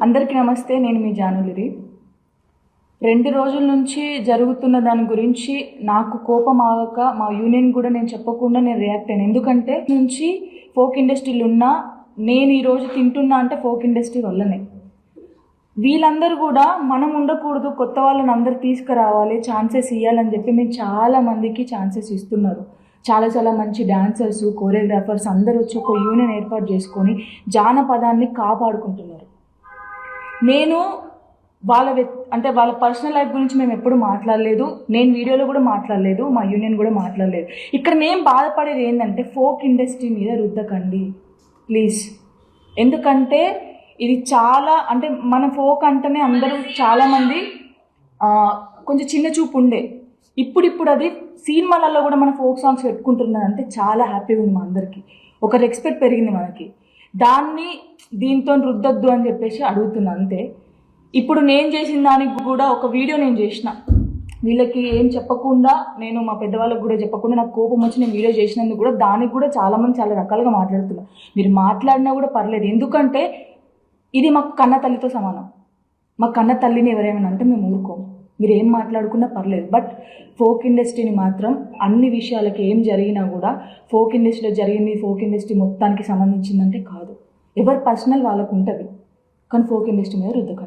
అందరికీ నమస్తే. నేను మీ జానులిరి. 2 రోజుల నుంచి జరుగుతున్న దాని గురించి నాకు కోపం ఆగక మా యూనియన్ కూడా నేను చెప్పకుండా నేను రియాక్ట్ అయ్యాను. ఎందుకంటే నుంచి ఫోక్ ఇండస్ట్రీలు ఉన్నా నేను ఈరోజు తింటున్నా అంటే ఫోక్ ఇండస్ట్రీ వల్లనే. వీళ్ళందరూ కూడా మనం ఉండకూడదు, కొత్త వాళ్ళని అందరు తీసుకురావాలి, ఛాన్సెస్ ఇవ్వాలని చెప్పి మేము చాలా మందికి ఛాన్సెస్ ఇస్తున్నారు. చాలా మంచి డాన్సర్స్, కోరియోగ్రాఫర్స్ అందరూ వచ్చి ఒక యూనియన్ ఏర్పాటు చేసుకొని జానపదాన్ని కాపాడుకుంటున్నారు. నేను వాళ్ళ పర్సనల్ లైఫ్ గురించి మేము ఎప్పుడు మాట్లాడలేదు, నేను వీడియోలో కూడా మాట్లాడలేదు, మా యూనియన్ కూడా మాట్లాడలేదు. ఇక్కడ మేము బాధపడేది ఏంటంటే ఫోక్ ఇండస్ట్రీ మీద రుద్దకండి ప్లీజ్. ఎందుకంటే ఇది చాలా మన ఫోక్ అంటేనే అందరూ చాలామంది కొంచెం చిన్న చూపు ఉండే. ఇప్పుడు అది సినిమాలలో కూడా మన ఫోక్ సాంగ్స్ పెట్టుకుంటున్నారంటే చాలా హ్యాపీగా ఉంది. మా అందరికీ ఒక రెస్పెక్ట్ పెరిగింది మనకి. దాన్ని దీంతో రుద్దొద్దు అని చెప్పేసి అడుగుతున్నా అంతే. ఇప్పుడు నేను చేసిన దానికి కూడా ఒక వీడియో నేను చేసిన, వీళ్ళకి ఏం చెప్పకుండా, నేను మా పెద్దవాళ్ళకి కూడా చెప్పకుండా నాకు కోపం వచ్చి నేను వీడియో చేసినందుకు కూడా దానికి కూడా చాలామంది చాలా రకాలుగా మాట్లాడుతున్నారు. మీరు మాట్లాడినా కూడా పర్లేదు, ఎందుకంటే ఇది మాకు కన్న తల్లితో సమానం. మా కన్న తల్లిని ఎవరేమైనా అంటే మేము ఊరుకోము, మీరు ఏం మాట్లాడుకున్నా పర్లేదు. బట్ ఫోక్ ఇండస్ట్రీని మాత్రం అన్ని విషయాలకి ఏం జరిగినా కూడా ఫోక్ ఇండస్ట్రీలో జరిగింది ఫోక్ ఇండస్ట్రీ మొత్తానికి సంబంధించిందంటే కాదు. ఎవరి పర్సనల్ వాళ్ళకు ఉంటుంది, కానీ ఫోక్ ఇండస్ట్రీ మీద రుద్దకండి.